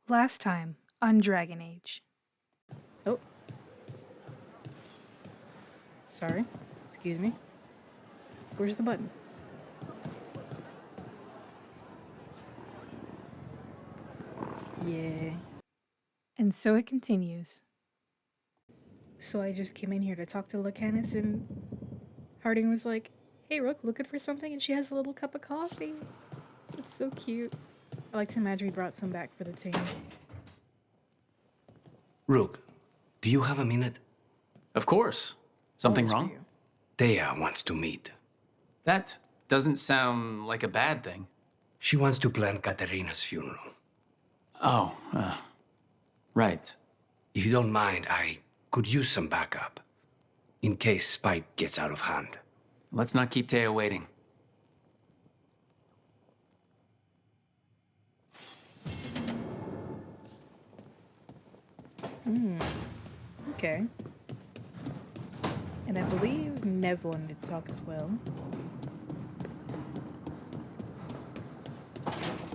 Last time on Dragon Age. Oh. Sorry. Excuse me. Where's the button? Yeah. And so it continues. So I just came in here to talk to Lucanus, and Harding was like, "Hey Rook, looking for something?" And she has a little cup of coffee. It's so cute. I like to imagine we brought some back for the team. Rook, do you have a minute? Of course. Something Always for wrong? you. Thea wants to meet. That doesn't sound like a bad thing. She wants to plan Katerina's funeral. Oh, right. If you don't mind, I could use some backup. In case Spike gets out of hand. Let's not keep Teo waiting. Okay. And I believe Nev wanted to talk as well.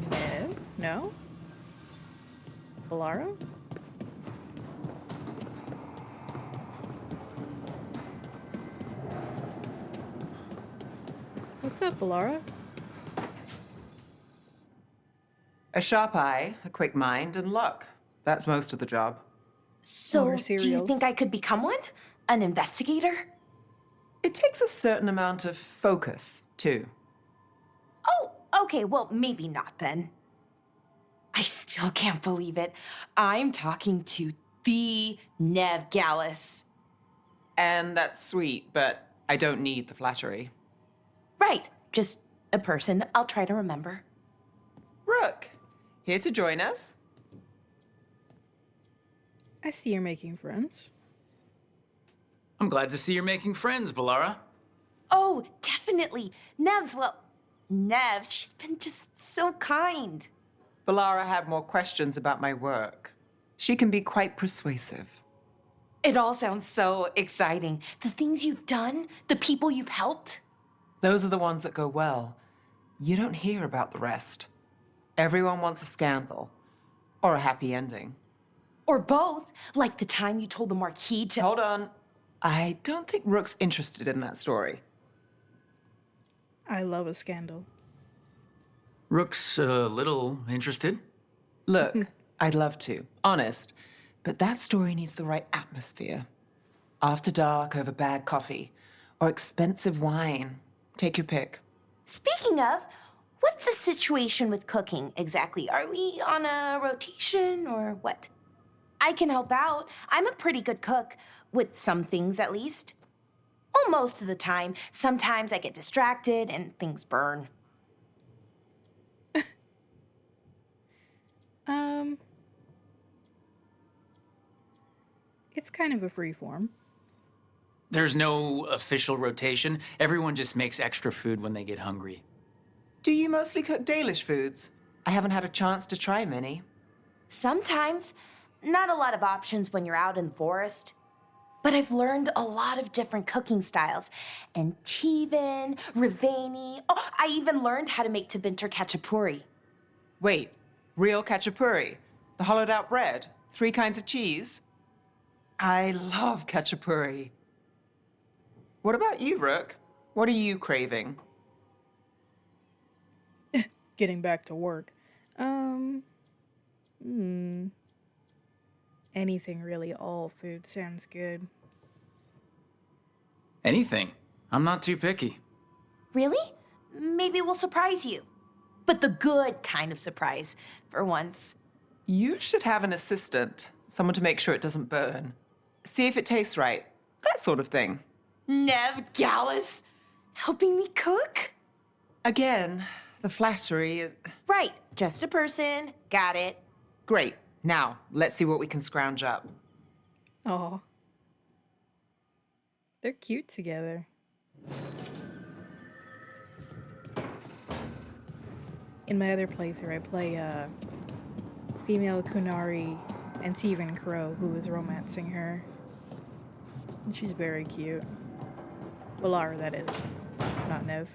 Nev? No? Valara? What's up, Valara? A sharp eye, a quick mind, and luck. That's most of the job. So, Or do you cereals. think I could become one? An investigator? It takes a certain amount of focus, too. Oh, okay, well, maybe not then. I still can't believe it. I'm talking to the Nev Gallus. And that's sweet, but I don't need the flattery. Right, just a person I'll try to remember. Rook, here to join us. I see you're making friends. I'm glad to see you're making friends, Balara. Oh, definitely. Nev, she's been just so kind. Valara had more questions about my work. She can be quite persuasive. It all sounds so exciting. The things you've done, the people you've helped. Those are the ones that go well. You don't hear about the rest. Everyone wants a scandal. Or a happy ending. Or both, like the time you told the Marquis to— Hold on. I don't think Rook's interested in that story. I love a scandal. Rook's a little interested. Look, I'd love to, honest, but that story needs the right atmosphere. After dark over bad coffee, or expensive wine. Take your pick. Speaking of, what's the situation with cooking exactly? Are we on a rotation or what? I can help out. I'm a pretty good cook, with some things at least. Well, most of the time. Sometimes I get distracted and things burn. It's kind of a free form. There's no official rotation. Everyone just makes extra food when they get hungry. Do you mostly cook Dalish foods? I haven't had a chance to try many. Sometimes, not a lot of options when you're out in the forest. But I've learned a lot of different cooking styles. Antivan, Rivani. Oh, I even learned how to make Tevinter Khachapuri. Wait, real khachapuri? The hollowed out bread? 3 kinds of cheese? I love khachapuri. What about you, Rook? What are you craving? Getting back to work. Anything really. All food sounds good. Anything. I'm not too picky. Really? Maybe we'll surprise you. But the good kind of surprise, for once. You should have an assistant. Someone to make sure it doesn't burn. See if it tastes right. That sort of thing. Nev Gallus, helping me cook? Again, the flattery. Right, just a person. Got it. Great. Now, let's see what we can scrounge up. Aw. They're cute together. In my other playthrough, I play female Kunari and Tevan Crow, who is romancing her. And she's very cute. Valara, that is. Not Nev.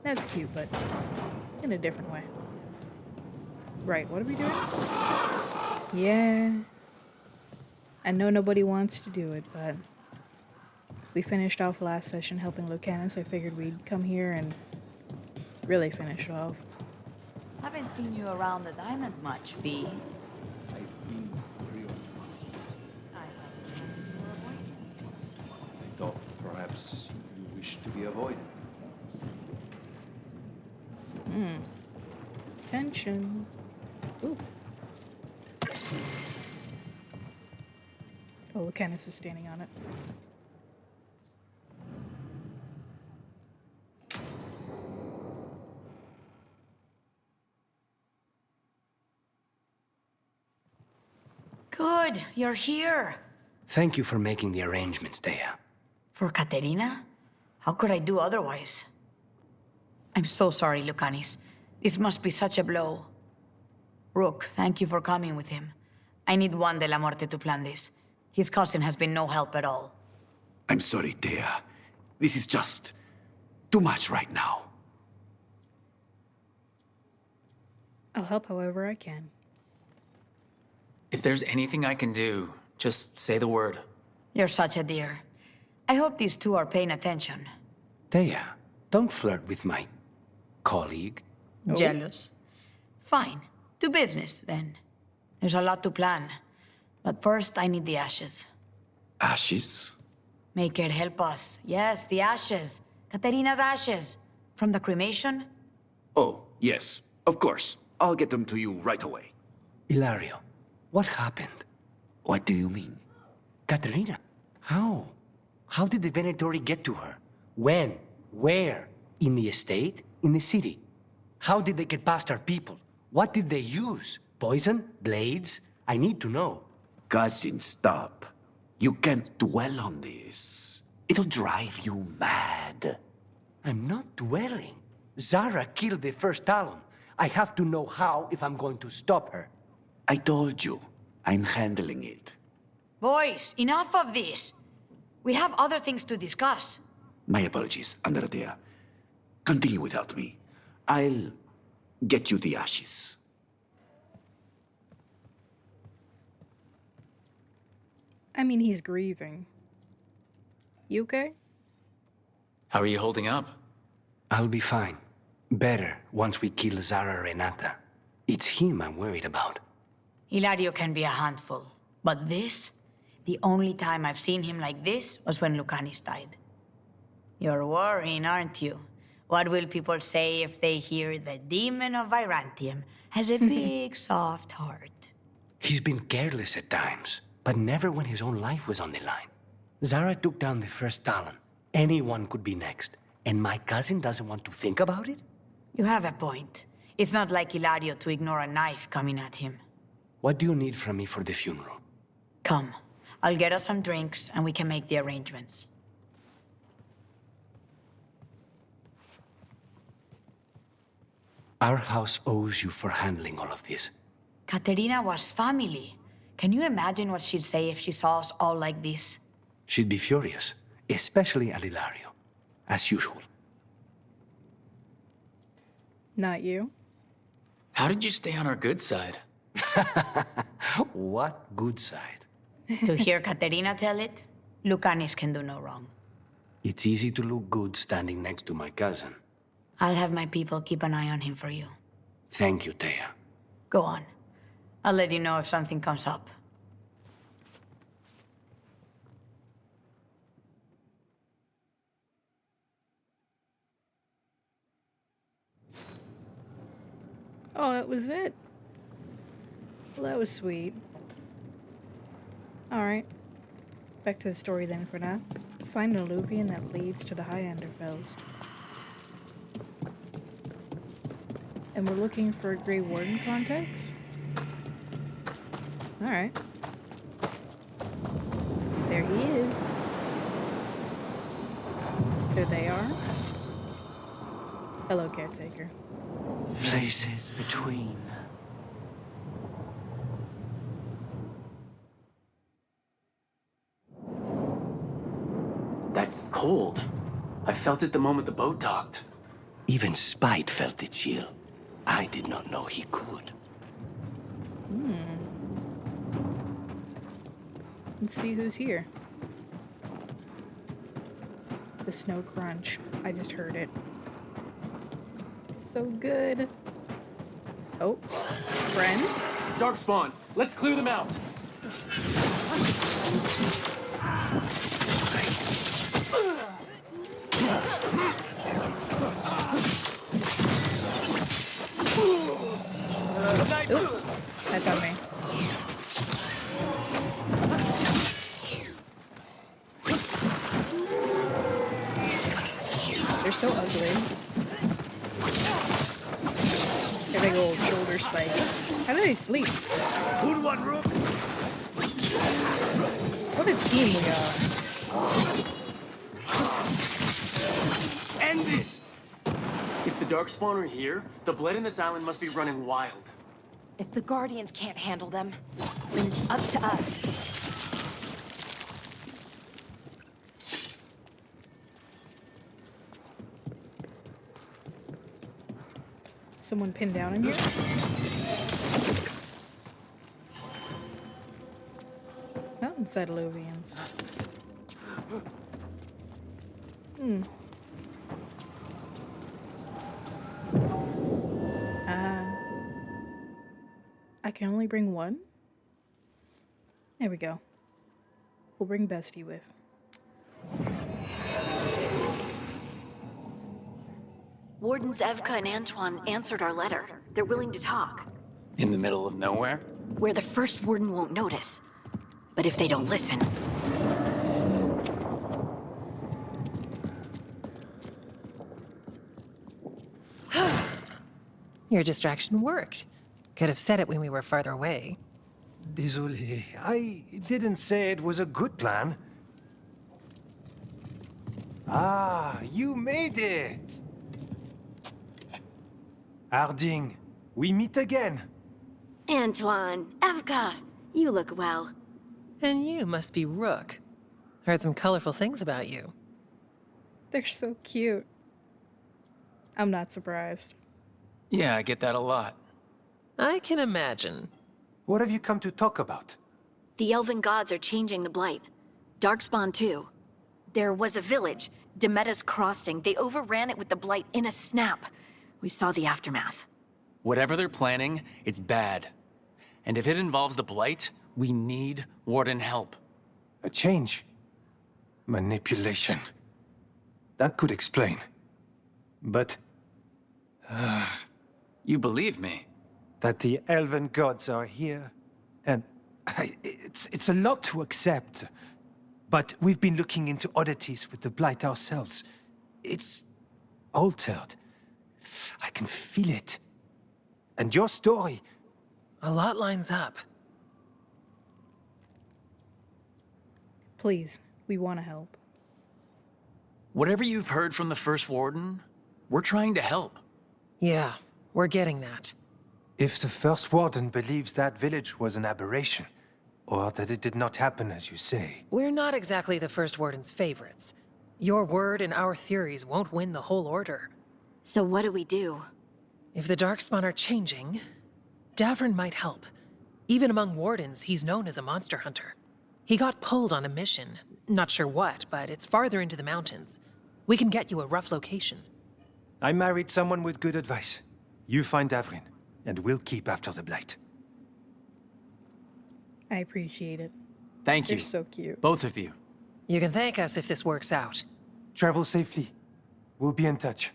Nev's cute, but in a different way. Right, what are we doing? Yeah. I know nobody wants to do it, but we finished off last session helping Lucanus. I figured we'd come here and really finish it off. Haven't seen you around the diamond much, V. I thought perhaps you wish to be avoided. Tension. Ooh. Oh, Lucanus is standing on it. Good, you're here. Thank you for making the arrangements, Thea. For Katerina? How could I do otherwise? I'm so sorry, Lucanis. This must be such a blow. Rook, thank you for coming with him. I need Juan de la Muerte to plan this. His cousin has been no help at all. I'm sorry, Thea. This is just too much right now. I'll help however I can. If there's anything I can do, just say the word. You're such a dear. I hope these two are paying attention. Thea, don't flirt with my colleague. Jealous? Fine. To business, then. There's a lot to plan. But first, I need the ashes. Ashes? Make it help us. Yes, the ashes. Katerina's ashes. From the cremation? Oh, yes, of course. I'll get them to you right away. Hilario, what happened? What do you mean? Katerina, how? How did the Venatori get to her? When? Where? In the estate? In the city? How did they get past our people? What did they use? Poison? Blades? I need to know. Cousin, stop. You can't dwell on this. It'll drive you mad. I'm not dwelling. Zara killed the first Talon. I have to know how if I'm going to stop her. I told you, I'm handling it. Boys, enough of this. We have other things to discuss. My apologies, Andrea. Continue without me. I'll get you the ashes. I mean, he's grieving. You okay? How are you holding up? I'll be fine. Better once we kill Zara Renata. It's him I'm worried about. Hilario can be a handful. But this? The only time I've seen him like this was when Lucanis died. You're worrying, aren't you? What will people say if they hear the demon of Virantium has a big, soft heart? He's been careless at times, but never when his own life was on the line. Zara took down the first Talon. Anyone could be next. And my cousin doesn't want to think about it? You have a point. It's not like Hilario to ignore a knife coming at him. What do you need from me for the funeral? Come. I'll get us some drinks and we can make the arrangements. Our house owes you for handling all of this. Katerina was family. Can you imagine what she'd say if she saw us all like this? She'd be furious, especially at Hilario, as usual. Not you. How did you stay on our good side? What good side? To hear Katerina tell it, Lucanis can do no wrong. It's easy to look good standing next to my cousin. I'll have my people keep an eye on him for you. Thank you, Thea. Go on. I'll let you know if something comes up. Oh, that was it. Well, that was sweet. Alright. Back to the story then for now. Find an alluvion that leads to the High Enderfells. And we're looking for Grey Warden contacts? Alright. There he is. There they are. Hello, caretaker. Places between. That cold. I felt it the moment the boat docked. Even Spite felt the chill. I did not know he could. Let's see who's here. The snow crunch. I just heard it. So good. Oh, friend? Darkspawn, let's clear them out. Oops, that got me. They're so ugly. Their big old shoulder spikes. How do they sleep? Good one, Rook. What a team we are. End this! If the Darkspawn are here, the blood in this island must be running wild. If the Guardians can't handle them, then it's up to us. Someone pinned down in here? Mountainside Alluvians. I can only bring one? There we go. We'll bring Bestie with. Wardens Evka and Antoine answered our letter. They're willing to talk. In the middle of nowhere? Where the first warden won't notice. But if they don't listen... Your distraction worked. Could have said it when we were farther away. Désolé, I didn't say it was a good plan. Ah, you made it! Harding, we meet again. Antoine, Evka, you look well. And you must be Rook. Heard some colorful things about you. They're so cute. I'm not surprised. Yeah, I get that a lot. I can imagine. What have you come to talk about? The elven gods are changing the Blight. Darkspawn too. There was a village, Demeda's Crossing. They overran it with the Blight in a snap. We saw the aftermath. Whatever they're planning, it's bad. And if it involves the Blight, we need Warden help. A change. Manipulation. That could explain. But... You believe me? that the elven gods are here, and it's a lot to accept. But we've been looking into oddities with the Blight ourselves. It's altered. I can feel it. And your story... A lot lines up. Please, we want to help. Whatever you've heard from the First Warden, we're trying to help. Yeah, we're getting that. If the First Warden believes that village was an aberration, or that it did not happen as you say... We're not exactly the First Warden's favorites. Your word and our theories won't win the whole order. So what do we do? If the Darkspawn are changing, Davrin might help. Even among Wardens, he's known as a monster hunter. He got pulled on a mission. Not sure what, but it's farther into the mountains. We can get you a rough location. I married someone with good advice. You find Davrin, and we'll keep after the Blight. I appreciate it. Thank you. They're so cute. Both of you. You can thank us if this works out. Travel safely. We'll be in touch.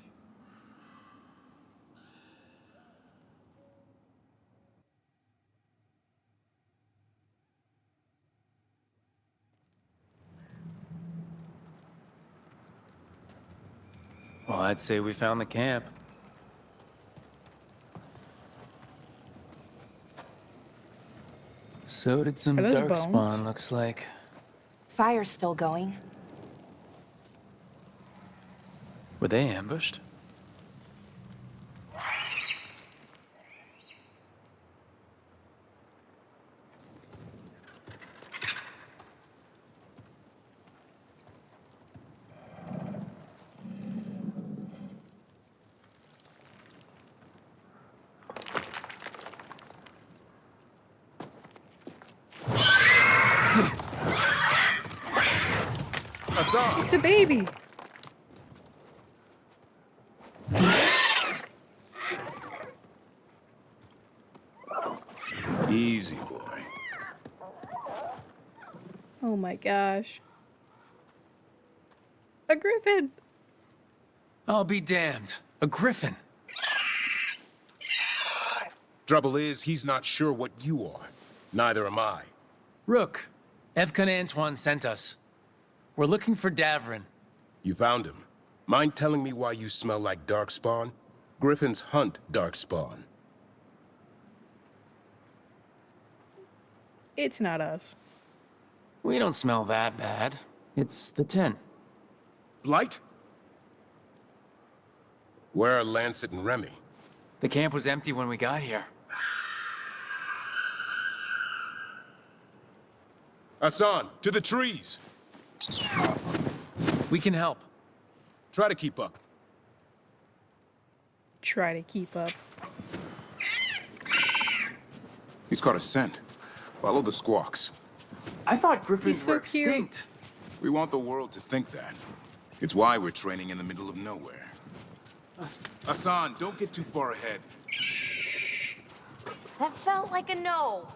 Well, I'd say we found the camp. So did some Are those Darkspawn, bones? looks like. Fire's still going. Were they ambushed? Hassan! It's a baby. Easy, boy. Oh my gosh. A griffin. I'll be damned. A griffin. Trouble is, he's not sure what you are. Neither am I. Rook, Evka and Antoine sent us. We're looking for Davrin. You found him. Mind telling me why you smell like darkspawn? Griffins hunt darkspawn. It's not us. We don't smell that bad. It's the tent. Blight? Where are Lancet and Remy? The camp was empty when we got here. Hassan, to the trees! We can help. Try to keep up. Try to keep up. He's caught a scent. Follow the squawks. I thought griffins He's so were cute. extinct. We want the world to think that. It's why we're training in the middle of nowhere. Hassan, don't get too far ahead. That felt like a no.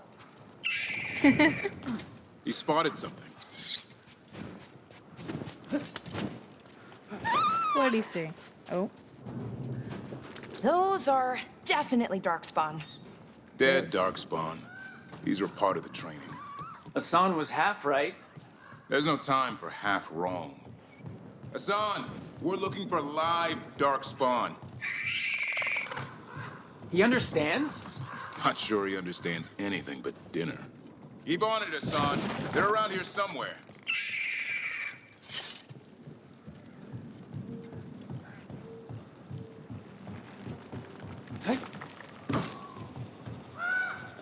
He spotted something. What did he say? Oh. Those are definitely darkspawn. Dead darkspawn. These are part of the training. Hassan was half right. There's no time for half wrong. Hassan, we're looking for live darkspawn. He understands? Not sure he understands anything but dinner. Keep on it, Hassan. They're around here somewhere.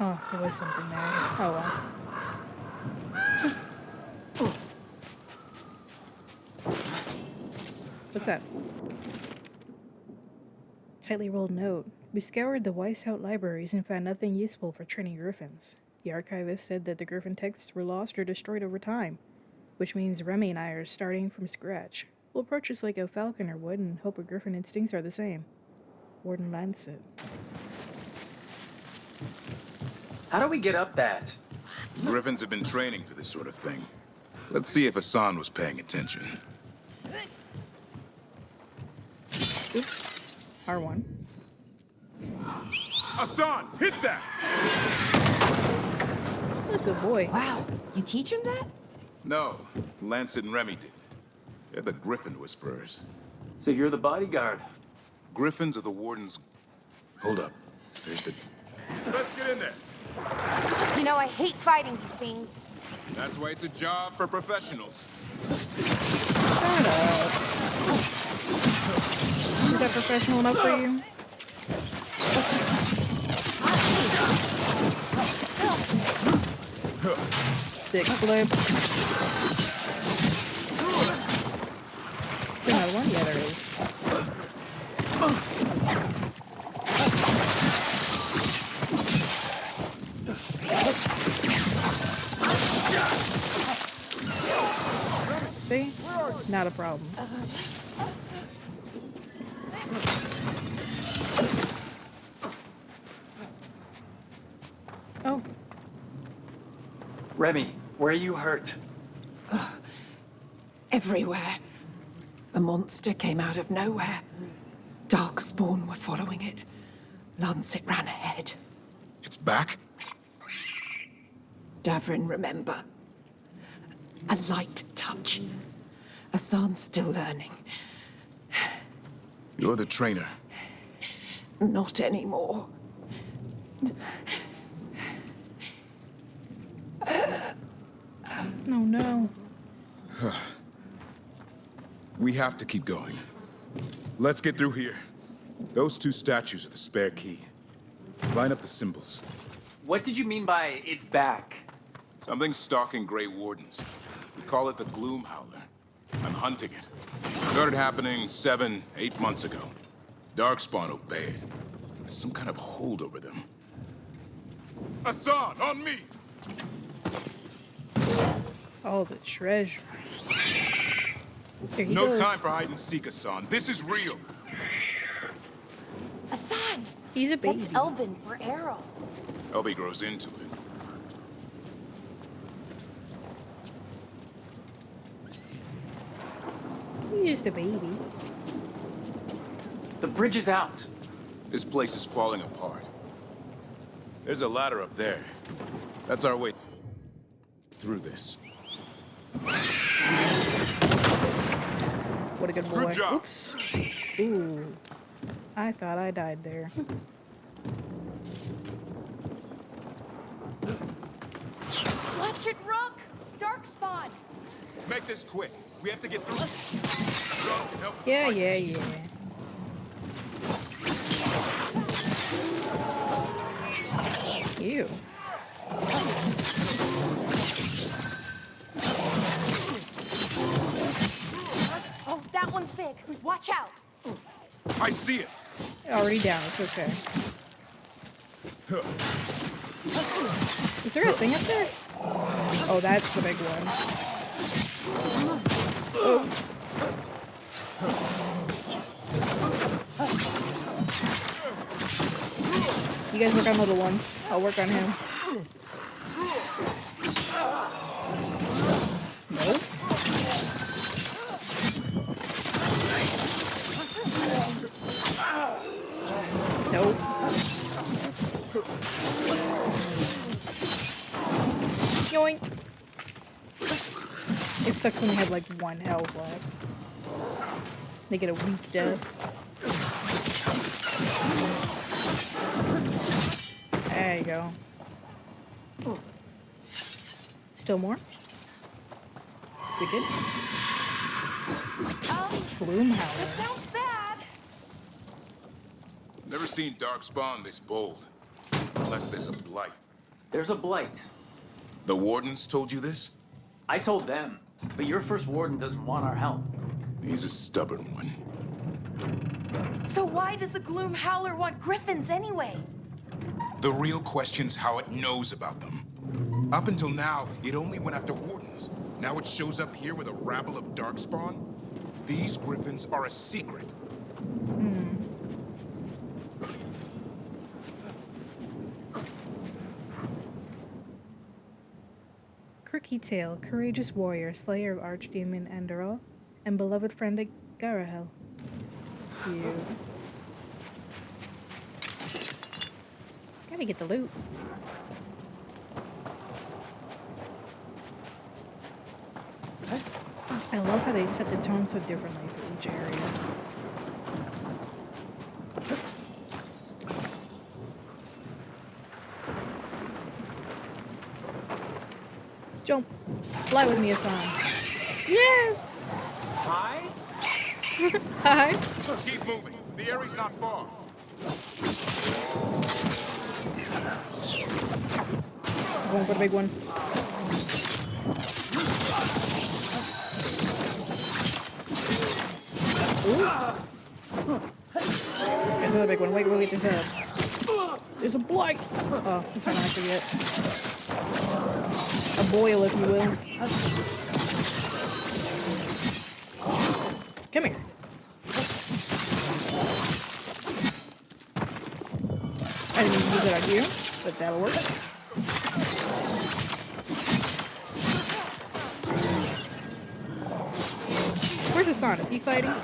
Oh, there was something there. Oh well. What's that? Tightly rolled note. We scoured the Weishaupt libraries and found nothing useful for training griffins. The archivist said that the griffin texts were lost or destroyed over time, which means Remy and I are starting from scratch. We'll approach this like a falconer would and hope a griffin instincts are the same. Warden Lancet. How do we get up that? Griffins have been training for this sort of thing. Let's see if Hassan was paying attention. Oops. R1. Hassan, hit that! Good boy. Wow, you teach him that? No, Lancet and Remy did. They're the Griffin Whisperers. So you're the bodyguard. Griffins are the Warden's... Hold up. There's the... Let's get in there. You know, I hate fighting these things. That's why it's a job for professionals. Shut up. Is that professional enough for you? Sick flip. Is there another one? Yeah, there is. See? Not a problem. Oh. Remy, where are you hurt? Everywhere. A monster came out of nowhere. Darkspawn were following it. Lancet ran ahead. It's back? Davrin, remember. A light touch. Hassan's still learning. You're the trainer. Not anymore. No, no. We have to keep going. Let's get through here. Those two statues are the spare key. Line up the symbols. What did you mean by it's back? Something's stalking Grey Wardens. We call it the Gloom Howler. I'm hunting it. Started happening 7, 8 months ago. Darkspawn obeyed. There's some kind of hold over them. Hassan, on me! All the treasure. There he No goes. time for hide and seek, Hassan. This is real. Asan! He's a baby. That's Elven for arrow. Elby grows into it. He's just a baby. The bridge is out. This place is falling apart. There's a ladder up there. That's our way through this. What a good boy. Good job. Oops. Ooh. I thought I died there. Watch it, Rook! Darkspawn! Make this quick. We have to get through. John can help. Yeah, yeah, yeah. Ew. Oh, that one's big. Watch out! I see it. Already down. It's okay. Is there a thing up there? Oh, that's the big one. Oh. You guys work on little ones. I'll work on him. Nope. Nope. Yoink. It sucks when they have like one health left. They get a weak death. There you go. Still more? We good? Gloomhowler. Sounds bad! Never seen Darkspawn this bold. Unless there's a blight. There's a blight. The wardens told you this? I told them, but your first warden doesn't want our help. He's a stubborn one. So why does the Gloom Howler want griffins anyway? The real question's how it knows about them. Up until now, it only went after wardens. Now it shows up here with a rabble of Darkspawn? These griffins are a secret. Crooked Tail, courageous warrior, slayer of archdemon Enderall, and beloved friend of Garahel. Cute. Gotta get the loot. I love how they set the tone so differently for each area. Jump. Fly with me, Hassan. Yeah! Hi? Hi. Keep moving. The area's not far. Going for the big one. Ooh. There's another big one. Wait, there's a blight. Oh, it's not actually yet. A boil, if you will. Come here. I didn't even use it on you, but that'll work. Where's Hassan? Is he fighting?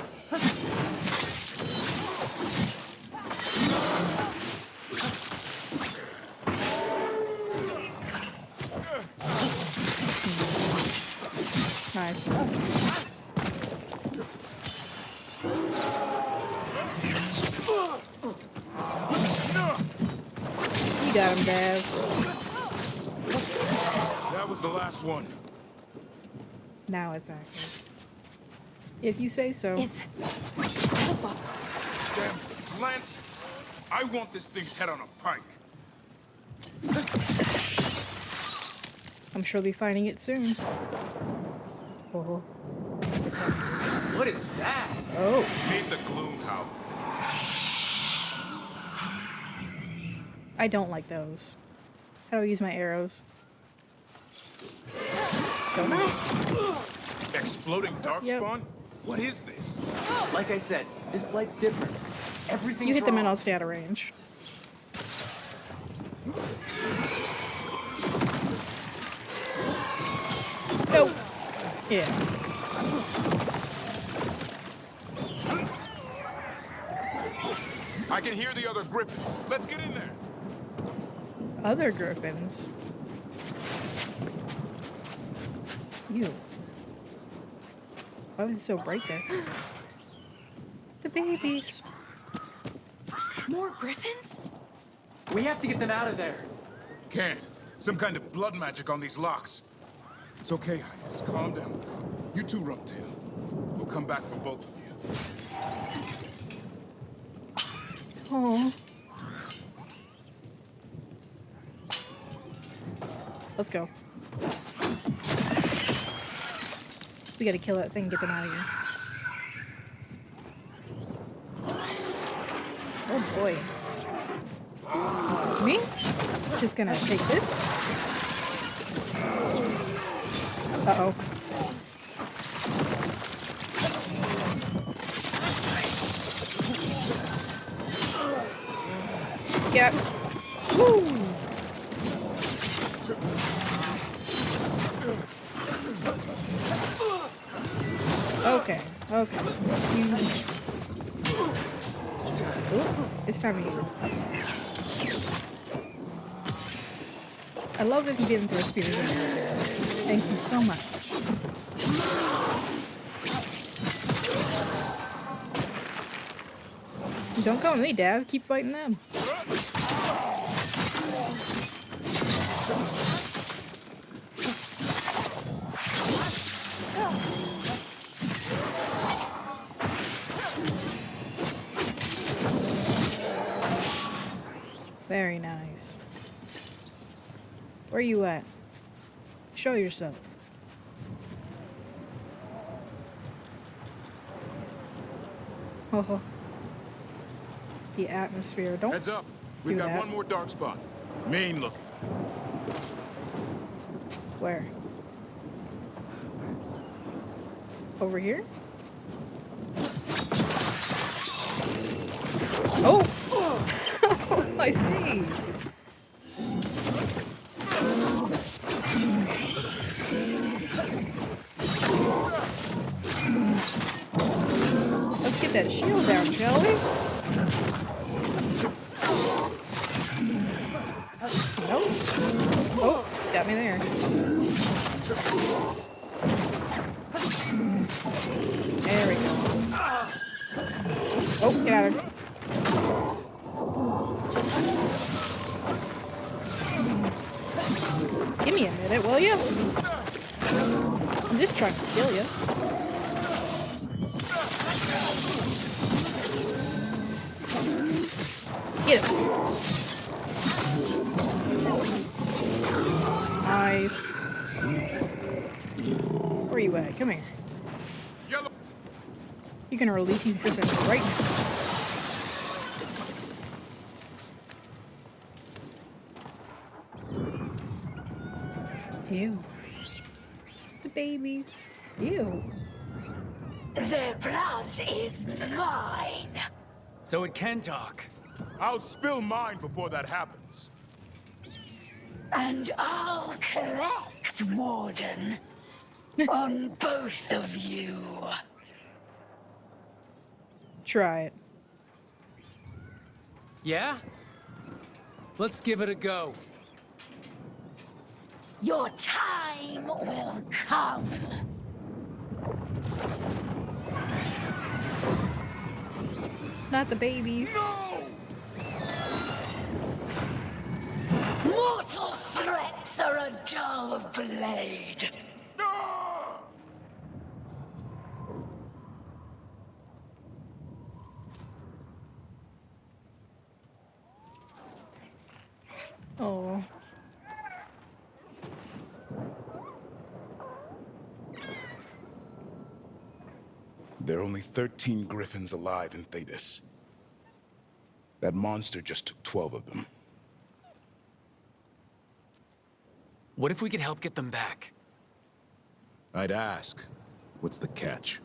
Nice. You got him, Daz. That was the last one. Now it's active. If you say so. Damn, it's Lance. I want this thing's head on a pike. I'm sure they'll be finding it soon. Oh. What is that? Oh. Meet the Gloomhowler. I don't like those. How do I use my arrows? Don't I? Exploding Darkspawn? What is this? Like I said, this blight's different. Everything's You hit them and wrong. I'll stay out of range. Nope. Yeah. I can hear the other griffins. Let's get in there. Other griffins. Ew. Why was it so bright there? The babies. More griffins? We have to get them out of there. Can't. Some kind of blood magic on these locks. It's okay, Highness. Calm down. You too, Rumptail. We'll come back for both of you. Oh. Let's go. We gotta kill that thing and get them out of here. Oh boy. Excuse me. Just gonna take this. Uh-oh. Yeah. Woo! Okay, okay. Ooh, it's time to heal. I love that he didn't throw spears in there. Thank you so much. Don't come with me, Dad. Keep fighting them. Very nice. Where are you at? Show yourself. Oh, the atmosphere. Don't Heads up. We've do got that. one more dark spot. Mean looking. Where? Over here? Oh! I see. Let's get that shield down, shall we? Nope. Oh, got me there. There we go. Oh, get out of here. Give me a minute, will you? I'm just trying to kill you. Get him. Nice. Where are you at? Come here. You're gonna release these griffins right now. Ew. The babies. Ew. Their blood is mine. So it can talk. I'll spill mine before that happens. And I'll collect, Warden. On both of you. Try it. Yeah? Let's give it a go. Your time will come. Not the babies. Mortal threats are a dull blade. Oh. There are only 13 griffins alive in Thedas. That monster just took 12 of them. What if we could help get them back? I'd ask, what's the catch?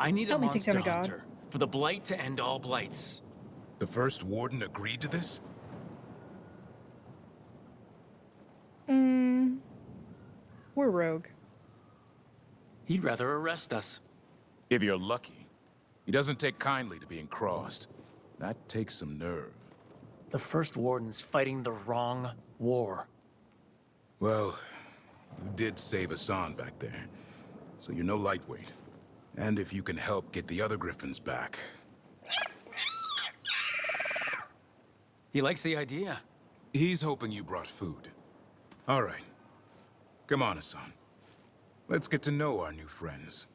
I need a Help me take monster down a god. hunter for the blight to end all blights. The first warden agreed to this? We're rogue. He'd rather arrest us. If you're lucky. He doesn't take kindly to being crossed. That takes some nerve. The first warden's fighting the wrong war. Well, you did save Hassan back there, so you're no lightweight. And if you can help get the other Griffins back. He likes the idea. He's hoping you brought food. All right. Come on, Hassan. Let's get to know our new friends.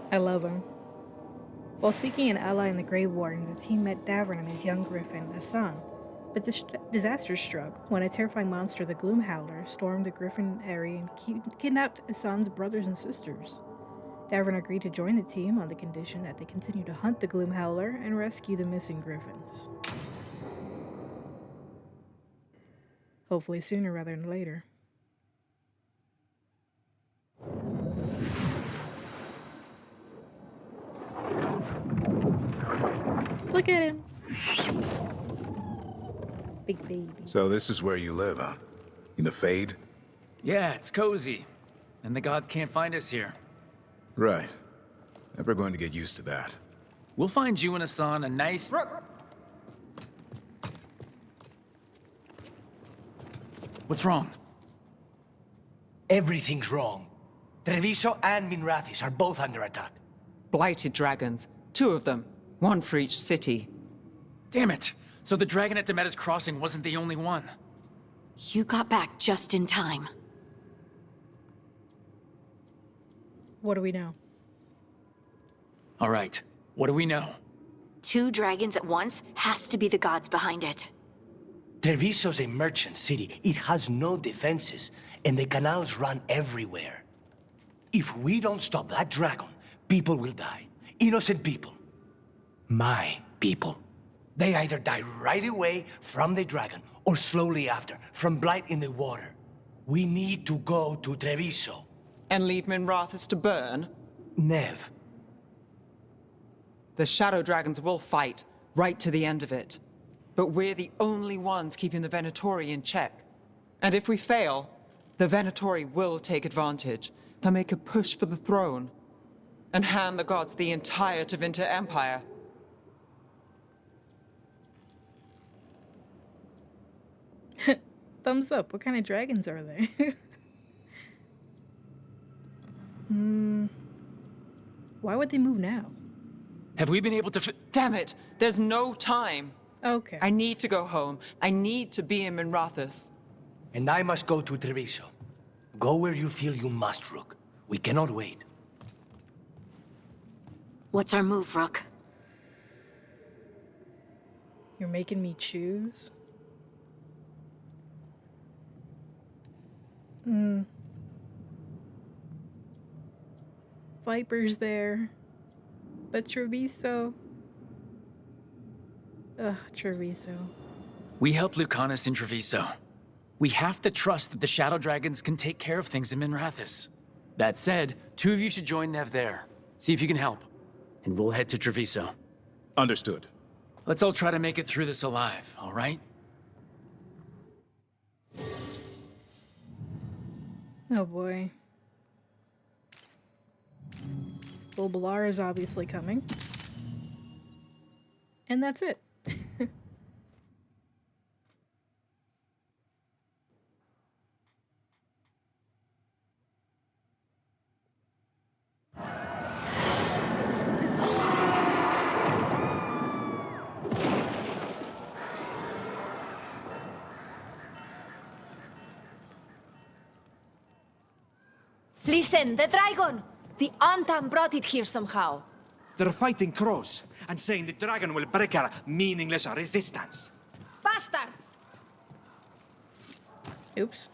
I love him. While seeking an ally in the Grey Wardens, the team met Davern and his young griffin, Hassan. But disaster struck when a terrifying monster, the Gloom Howler, stormed the Griffin area and kidnapped Hassan's brothers and sisters. Davern agreed to join the team on the condition that they continue to hunt the Gloom Howler and rescue the missing griffins. Hopefully sooner rather than later. Look at him! Big baby. So this is where you live, huh? In the Fade? Yeah, it's cozy. And the gods can't find us here. Right. Never going to get used to that. We'll find you and Hassan a nice... Rook! What's wrong? Everything's wrong. Treviso and Minrathis are both under attack. Blighted dragons. 2 of them. 1 for each city. Damn it! So the dragon at Demeda's Crossing wasn't the only one. You got back just in time. What do we know? All right, what do we know? 2 dragons at once has to be the gods behind it. Treviso's a merchant city. It has no defenses, and the canals run everywhere. If we don't stop that dragon, people will die. Innocent people. My people. They either die right away from the dragon, or slowly after, from blight in the water. We need to go to Treviso. And leave Minrathis to burn? Nev. The Shadow Dragons will fight, right to the end of it. But we're the only ones keeping the Venatori in check. And if we fail, the Venatori will take advantage. They'll make a push for the throne. And hand the gods the entire Tevinter Empire. Thumbs up. What kind of dragons are they? Why would they move now? Have we been able to Damn it! There's no time! Okay. I need to go home. I need to be in Minrathis. And I must go to Treviso. Go where you feel you must, Rook. We cannot wait. What's our move, Rook? You're making me choose? Viper's there. But Treviso... Ugh, Treviso. We helped Lucanus in Treviso. We have to trust that the Shadow Dragons can take care of things in Minrathis. That said, 2 of you should join Nev there. See if you can help. And we'll head to Treviso. Understood. Let's all try to make it through this alive, all right? Oh boy. Bulbalar is obviously coming. And that's it. Listen, the dragon! The Antam brought it here somehow. They're fighting crows and saying the dragon will break our meaningless resistance. Bastards! Oops.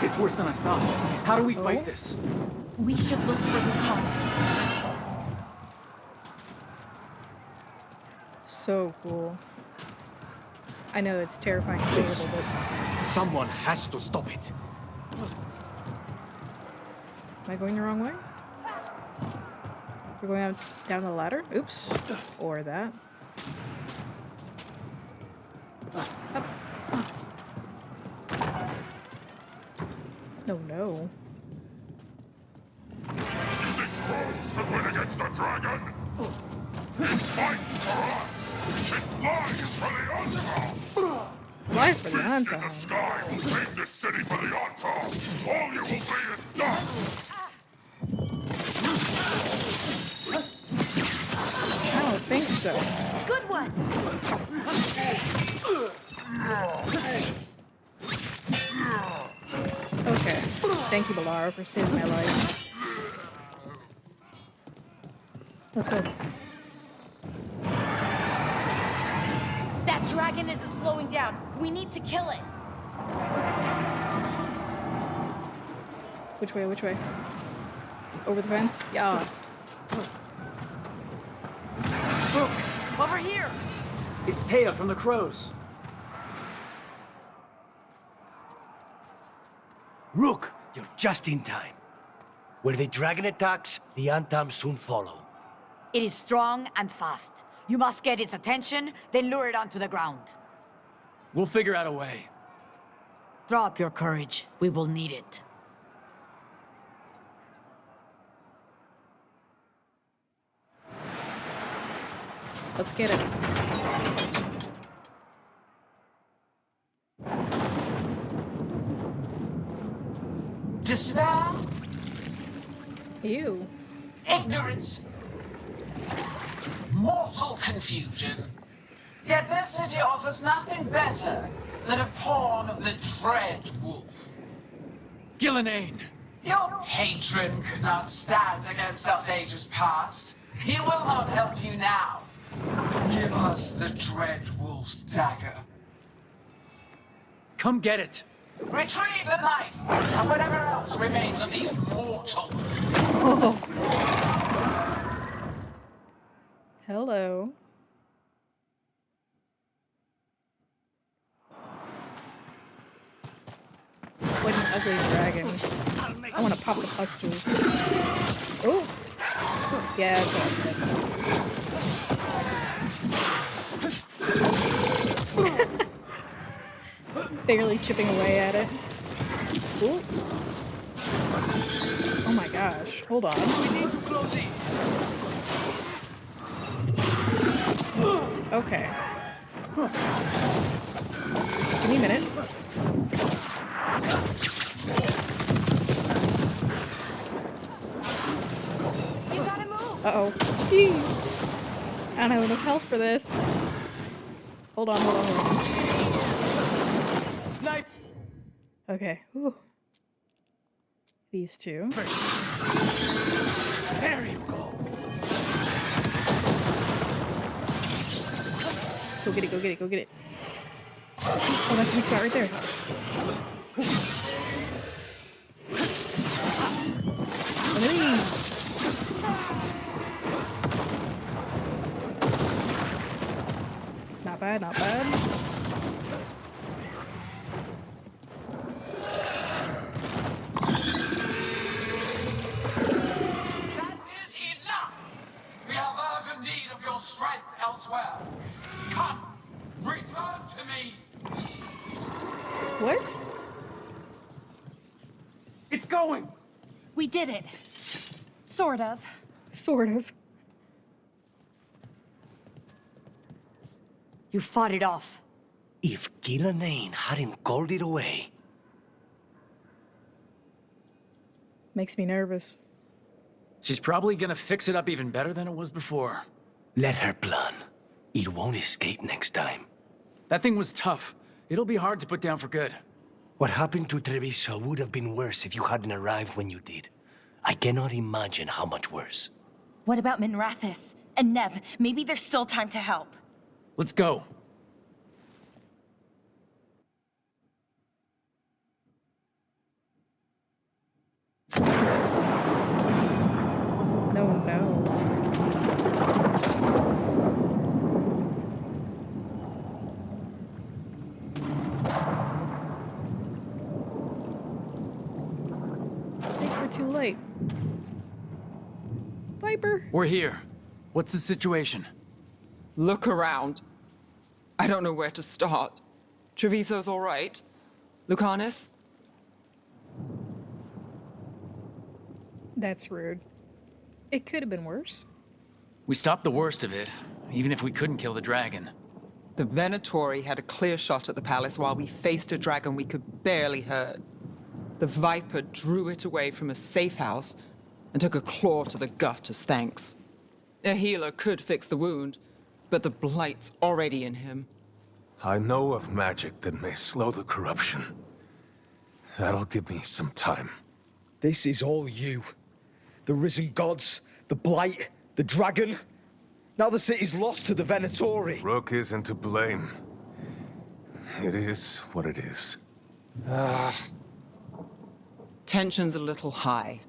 It's worse than I thought. How do we fight this? We should look for Lucanus. So cool. I know it's terrifying and Please. terrible, but Someone has to stop it. am I going the wrong way? We're going down the ladder? Oops. Or that. Up. No, no. Crows could win against the dragon? Fights for us! This lies for the Unta! Why for the Beast in the Anta? sky will claim this city for the Unta! All you will be is dust! I don't think so. Good one! Okay. Thank you, Balara, for saving my life. Let's go. That dragon isn't slowing down. We need to kill it. Which way, which way? Over the fence? Yeah. Rook, over here! It's Taya from the Crows. Rook, you're just in time. Where the dragon attacks, the Antam soon follow. It is strong and fast. You must get its attention, then lure it onto the ground. We'll figure out a way. Drop your courage. We will need it. Let's get it. Despair, Ew. ignorance, mortal confusion. Yet this city offers nothing better than a pawn of the Dread Wolf. Gillenane! Your patron could not stand against us ages past. He will not help you now. Give us the Dread Wolf's dagger. Come get it! Retrieve the knife and whatever else remains of these mortals. Hello. What an ugly dragon. I want to pop the pustules. Oh! Yeah, that's what I said. Barely chipping away at it. Ooh. Oh my gosh. Hold on. Okay. Just give me a minute. You gotta move! Uh-oh. I don't have enough health for this. Hold on, hold on, hold on. Snipe! Okay. Ooh. These two. There you go. Go get it, go get it, go get it. Oh, that's a big spot right there. One of these. Not bad, not bad. We have urgent need of your strength elsewhere. Come, return to me. What? It's going! We did it. Sort of. Sort of. You fought it off. If Gillenane hadn't called it away. Makes me nervous. She's probably gonna fix it up even better than it was before. Let her plan. It won't escape next time. That thing was tough. It'll be hard to put down for good. What happened to Treviso would have been worse if you hadn't arrived when you did. I cannot imagine how much worse. What about Minrathis? And Nev, maybe there's still time to help. Let's go. too late. Viper! We're here. What's the situation? Look around. I don't know where to start. Treviso's all right. Lucanus? That's rude. It could have been worse. We stopped the worst of it, even if we couldn't kill the dragon. The Venatori had a clear shot at the palace while we faced a dragon we could barely hurt. The Viper drew it away from a safe house and took a claw to the gut as thanks. A healer could fix the wound, but the blight's already in him. I know of magic that may slow the corruption. That'll give me some time. This is all you. The risen gods, the blight, the dragon. Now the city's lost to the Venatori. Rook isn't to blame. It is what it is. Tension's a little high.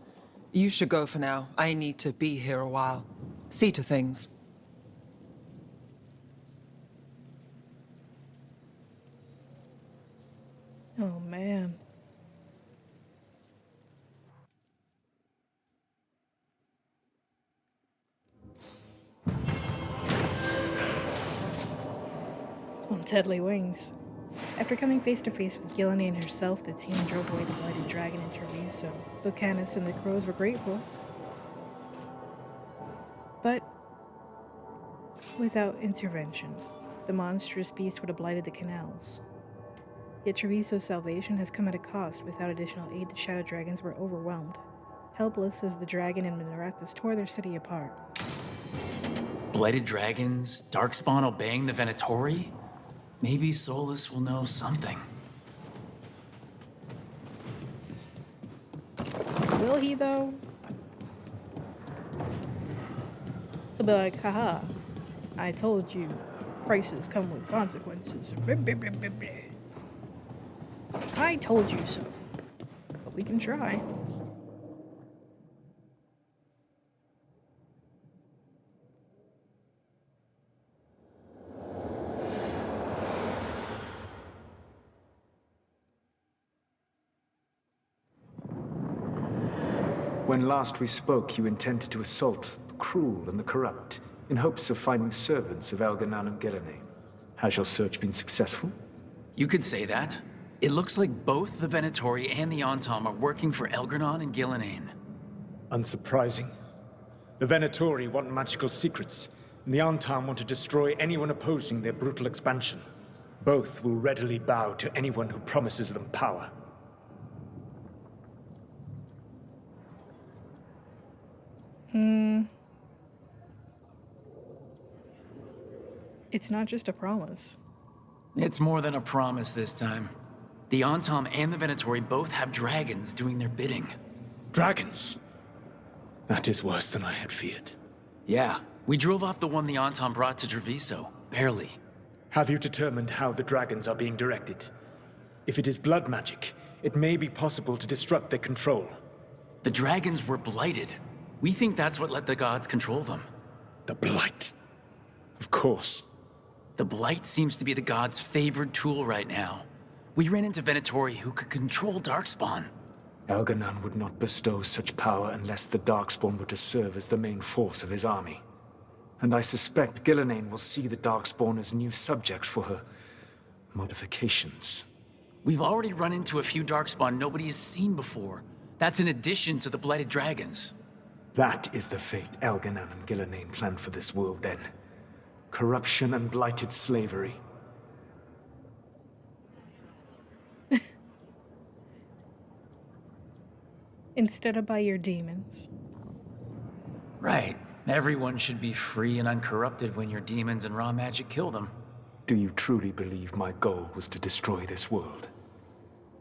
You should go for now. I need to be here a while. See to things. Oh, man. On Deadly Wings. After coming face to face with Gillian herself, the team drove away the blighted dragon in Treviso. Lucanus and the crows were grateful. But without intervention, the monstrous beast would have blighted the canals. Yet Treviso's salvation has come at a cost. Without additional aid, the shadow dragons were overwhelmed. Helpless as the dragon and Minarathus tore their city apart. Blighted dragons, Darkspawn obeying the Venatori? Maybe Solus will know something. Will he, though? He'll be like, haha, I told you, prices come with consequences. I told you so. But we can try. When last we spoke, you intended to assault the cruel and the corrupt, in hopes of finding servants of Elganan and Gillian. Has your search been successful? You could say that. It looks like both the Venatori and the Antom are working for Elgranon and Gillian. Unsurprising. The Venatori want magical secrets, and the Antam want to destroy anyone opposing their brutal expansion. Both will readily bow to anyone who promises them power. It's not just a promise. It's more than a promise this time. The Antom and the Venatori both have dragons doing their bidding. Dragons? That is worse than I had feared. Yeah, we drove off the one the Antom brought to Treviso. Barely. Have you determined how the dragons are being directed? If it is blood magic, it may be possible to disrupt their control. The dragons were blighted. We think that's what let the gods control them. The blight. Of course. The blight seems to be the gods' favored tool right now. We ran into Venatori who could control Darkspawn. Elganan would not bestow such power unless the Darkspawn were to serve as the main force of his army. And I suspect Gillian will see the Darkspawn as new subjects for her modifications. We've already run into a few Darkspawn nobody has seen before. That's in addition to the blighted dragons. That is the fate Elganan and Gillian planned for this world then. Corruption and blighted slavery. Instead of by your demons. Right. Everyone should be free and uncorrupted when your demons and raw magic kill them. Do you truly believe my goal was to destroy this world?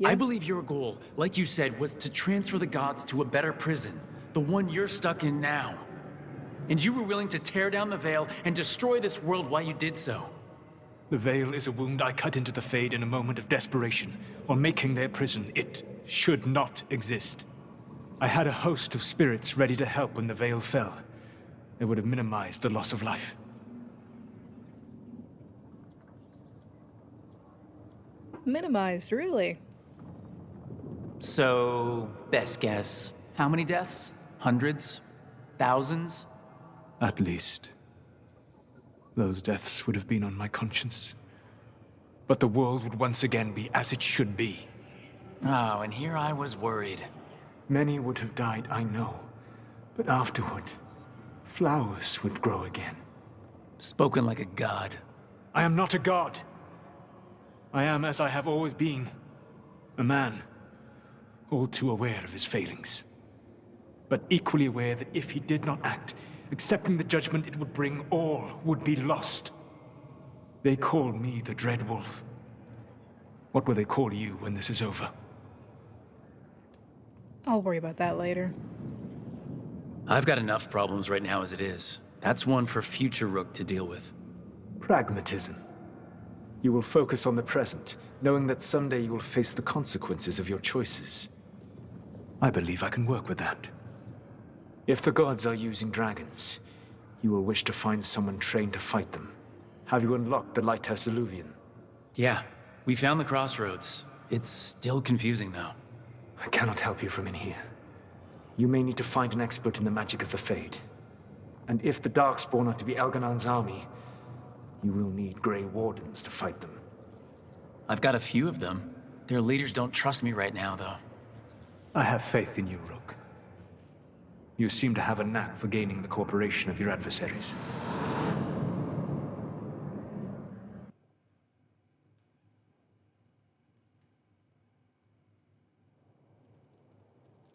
I believe your goal, like you said, was to transfer the gods to a better prison. The one you're stuck in now. And you were willing to tear down the Veil and destroy this world while you did so. The Veil is a wound I cut into the Fade in a moment of desperation, while making their prison. It should not exist. I had a host of spirits ready to help when the Veil fell. They would have minimized the loss of life. Minimized, really? So, best guess, How many deaths? Hundreds? Thousands? At least. Those deaths would have been on my conscience. But the world would once again be as it should be. Oh, and here I was worried. Many would have died, I know. But afterward, flowers would grow again. Spoken like a god. I am not a god. I am as I have always been. A man. All too aware of his failings. But equally aware that if he did not act, accepting the judgment it would bring, all would be lost. They call me the Dread Wolf. What will they call you when this is over? I'll worry about that later. I've got enough problems right now as it is. That's one for future Rook to deal with. Pragmatism. You will focus on the present, knowing that someday you will face the consequences of your choices. I believe I can work with that. If the gods are using dragons, you will wish to find someone trained to fight them. Have you unlocked the Lighthouse Illuvian? Yeah, we found the crossroads. It's still confusing, though. I cannot help you from in here. You may need to find an expert in the magic of the Fade. And if the Darkspawn are to be Elganon's army, you will need Grey Wardens to fight them. I've got a few of them. Their leaders don't trust me right now, though. I have faith in you, Rook. You seem to have a knack for gaining the cooperation of your adversaries.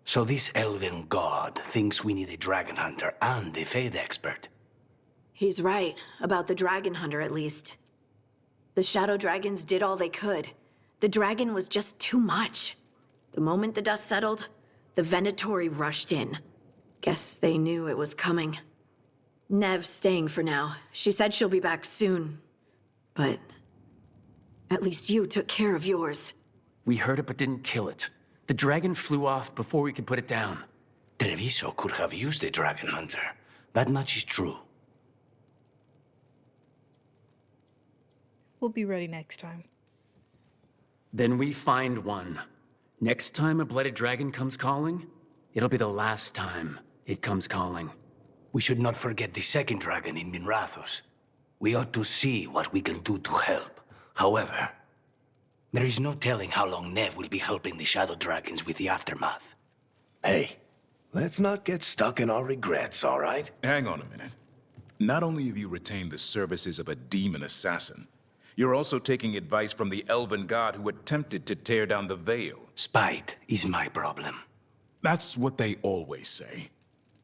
So this elven god thinks we need a dragon hunter and a Fade expert. He's right, about the dragon hunter at least. The shadow dragons did all they could. The dragon was just too much. The moment the dust settled, the Venatori rushed in. Guess they knew it was coming. Nev's staying for now. She said she'll be back soon. But at least you took care of yours. We heard it but didn't kill it. The dragon flew off before we could put it down. Treviso could have used a dragon hunter. That much is true. We'll be ready next time. Then we find one. Next time a blooded dragon comes calling, it'll be the last time it comes calling. We should not forget the second dragon in Minrathos. We ought to see what we can do to help. However, there is no telling how long Nev will be helping the Shadow Dragons with the aftermath. Hey, let's not get stuck in our regrets, all right? Hang on a minute. Not only have you retained the services of a demon assassin, you're also taking advice from the elven god who attempted to tear down the Veil. Spite is my problem. That's what they always say.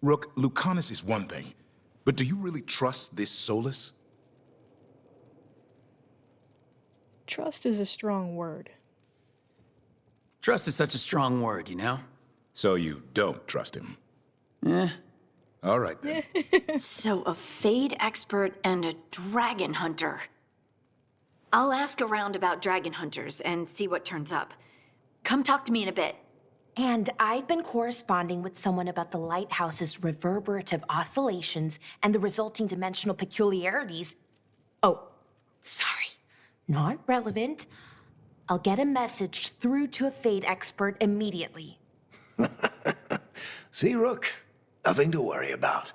Rook, Lucanus is one thing, but do you really trust this Solus? Trust is a strong word. Trust is such a strong word, you know? So you don't trust him? Eh. All right, then. So a Fade expert and a dragon hunter. I'll ask around about dragon hunters and see what turns up. Come talk to me in a bit. And I've been corresponding with someone about the lighthouse's reverberative oscillations and the resulting dimensional peculiarities. Oh, sorry. Not relevant. I'll get a message through to a Fade expert immediately. See, Rook? Nothing to worry about.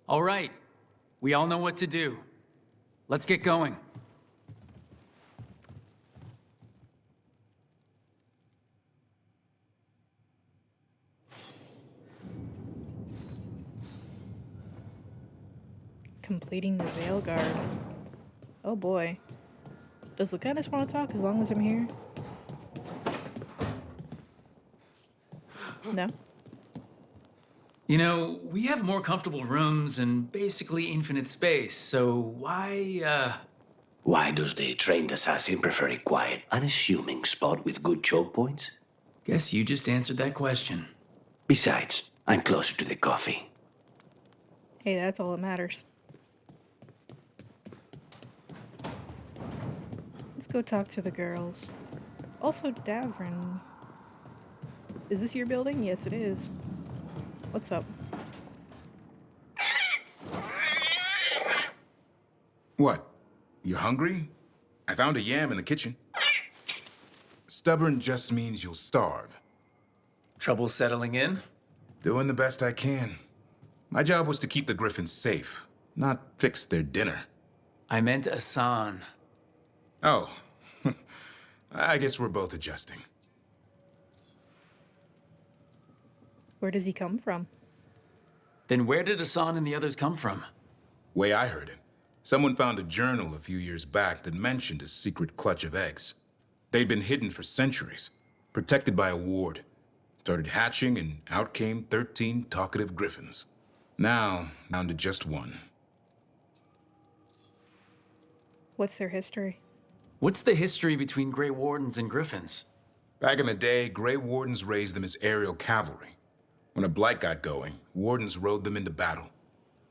All right. We all know what to do. Let's get going. Completing the Veilguard. Oh boy. Does Lucanus want to talk as long as I'm here? No? You know, we have more comfortable rooms and basically infinite space, so why, Why does the trained assassin prefer a quiet, unassuming spot with good choke points? Guess you just answered that question. Besides, I'm closer to the coffee. Hey, that's all that matters. Let's go talk to the girls. Also, Davrin. Is this your building? Yes, it is. What's up? What? You're hungry? I found a yam in the kitchen. Stubborn just means you'll starve. Trouble settling in? Doing the best I can. My job was to keep the Griffins safe, not fix their dinner. I meant Asan. Oh. I guess we're both adjusting. Where does he come from? Then where did Asan and the others come from? Way I heard it, someone found a journal a few years back that mentioned a secret clutch of eggs. They'd been hidden for centuries, protected by a ward. Started hatching, and out came 13 talkative griffins. Now, down to just one. What's their history? What's the history between Grey Wardens and Griffins? Back in the day, Grey Wardens raised them as aerial cavalry. When a blight got going, Wardens rode them into battle.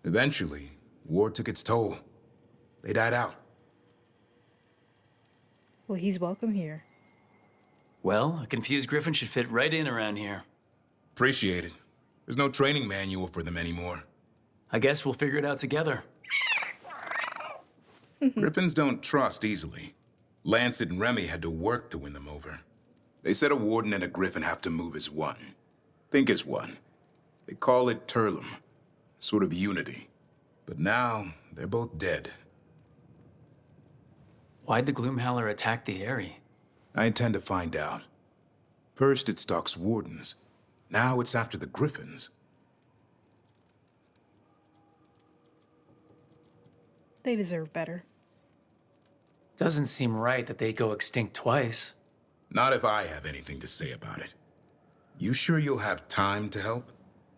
Eventually, war took its toll. They died out. Well, he's welcome here. Well, a confused Griffin should fit right in around here. Appreciate it. There's no training manual for them anymore. I guess we'll figure it out together. Griffins don't trust easily. Lancet and Remy had to work to win them over. They said a warden and a griffin have to move as one. Think as one. They call it Turlum. Sort of unity. But now, they're both dead. Why'd the Gloomhowler attack the Eyrie? I intend to find out. First it stalks wardens. Now it's after the griffins. They deserve better. Doesn't seem right that they go extinct twice. Not if I have anything to say about it. You sure you'll have time to help?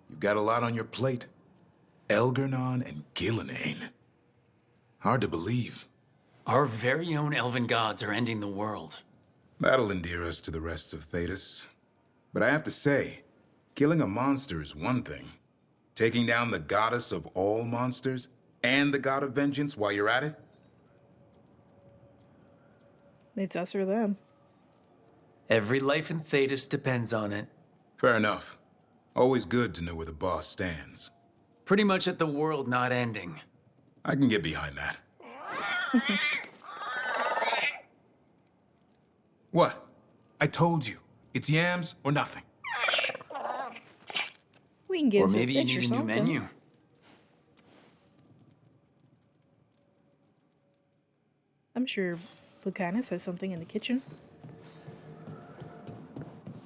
You've got a lot on your plate. Elgernon and Gillenane. Hard to believe. Our very own elven gods are ending the world. That'll endear us to the rest of Thedas. But I have to say, killing a monster is one thing. Taking down the goddess of all monsters and the god of vengeance while you're at it? It's us or them. Every life in Thedas depends on it. Fair enough. Always good to know where the boss stands. Pretty much at the world not ending. I can get behind that. What? I told you. It's yams or nothing. We can give or some maybe you fish need or a new something. menu. I'm sure Lucanus has something in the kitchen.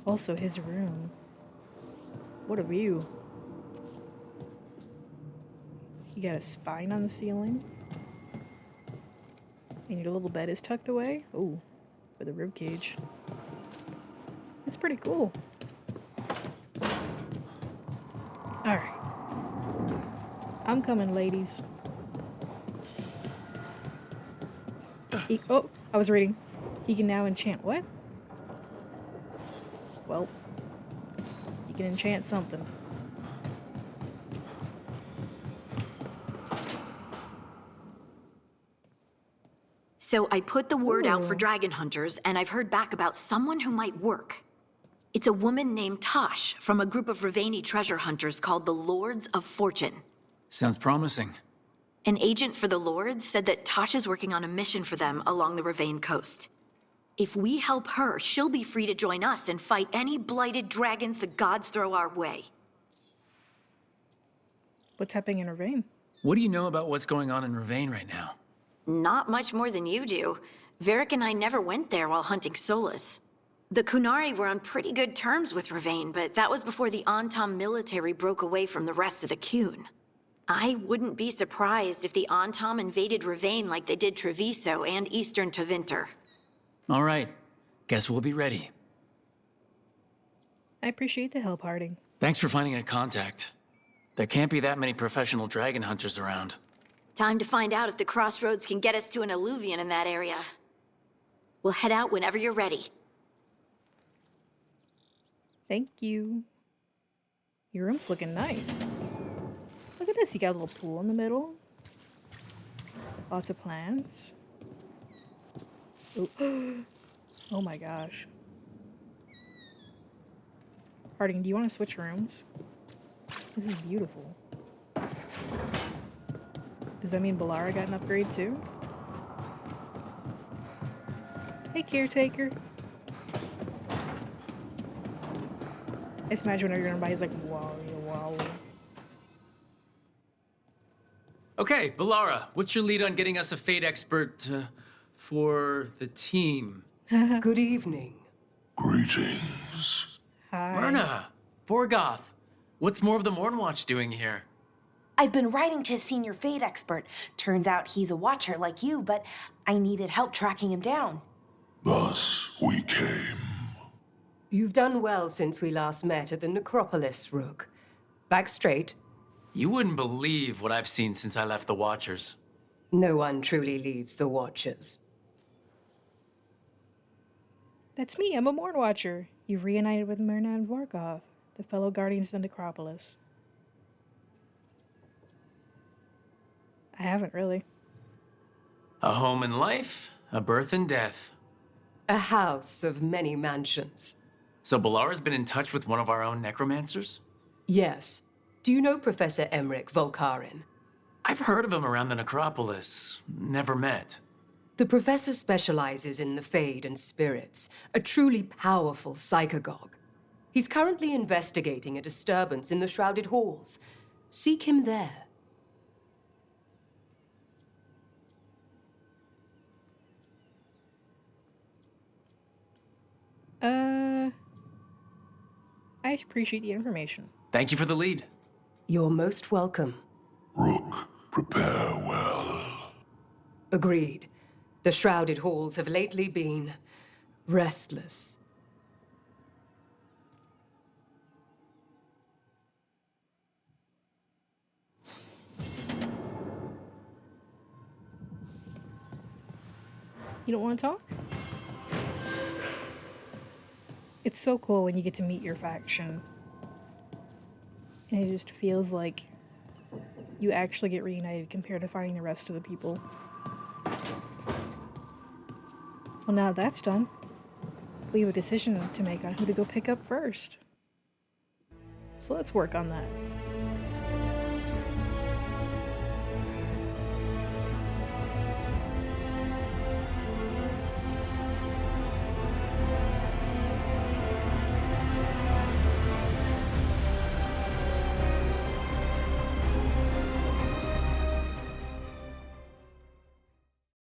Also, his room. What a view. You got a spine on the ceiling. And your little bed is tucked away. Oh, with a rib cage. It's pretty cool. Alright. I'm coming, ladies. Oh, I was reading. He can now enchant what? Well, he can enchant something. So I put the word out for dragon hunters, and I've heard back about someone who might work. It's a woman named Tosh from a group of Ravani treasure hunters called the Lords of Fortune. Sounds promising. An agent for the Lords said that Tosh is working on a mission for them along the Ravane coast. If we help her, she'll be free to join us and fight any blighted dragons the gods throw our way. What's happening in Ravane? What do you know about what's going on in Ravane right now? Not much more than you do. Varric and I never went there while hunting Solus. The Kunari were on pretty good terms with Ravane, but that was before the Antam military broke away from the rest of the Kun. I wouldn't be surprised if the Antam invaded Ravane like they did Treviso and Eastern Tevinter. All right. Guess we'll be ready. I appreciate the help, Harding. Thanks for finding a contact. There can't be that many professional dragon hunters around. Time to find out if the crossroads can get us to an alluvion in that area. We'll head out whenever you're ready. Thank you. Your room's looking nice. Look at this, you got a little pool in the middle. Lots of plants. Ooh. Oh my gosh. Harding, do you want to switch rooms? This is beautiful. Does that mean Balara got an upgrade too? Hey, caretaker. I just imagine whenever you're gonna buy, he's like, wow, wow. Okay, Balara, what's your lead on getting us a Fate expert for the team? Good evening. Greetings. Hi. Myrna, Vorgoth, what's more of the Mornwatch doing here? I've been writing to a senior Fate expert. Turns out he's a watcher like you, but I needed help tracking him down. Thus we came. You've done well since we last met at the Necropolis, Rook. Back straight. You wouldn't believe what I've seen since I left the Watchers. No one truly leaves the Watchers. That's me, I'm a Morn Watcher. You've reunited with Myrna and Vorgoth, the fellow guardians of the Necropolis. I haven't really. A home and life, a birth and death. A house of many mansions. So Balara's been in touch with one of our own necromancers? Yes. Do you know Professor Emmerich Volkarin? I've heard of him around the Necropolis. Never met. The professor specializes in the Fade and spirits, a truly powerful psychagogue. He's currently investigating a disturbance in the Shrouded Halls. Seek him there. I appreciate the information. Thank you for the lead. You're most welcome. Rook, prepare well. Agreed. The Shrouded Halls have lately been restless. You don't want to talk? It's so cool when you get to meet your faction. And it just feels like you actually get reunited compared to fighting the rest of the people. Well, now that's done, we have a decision to make on who to go pick up first. So let's work on that.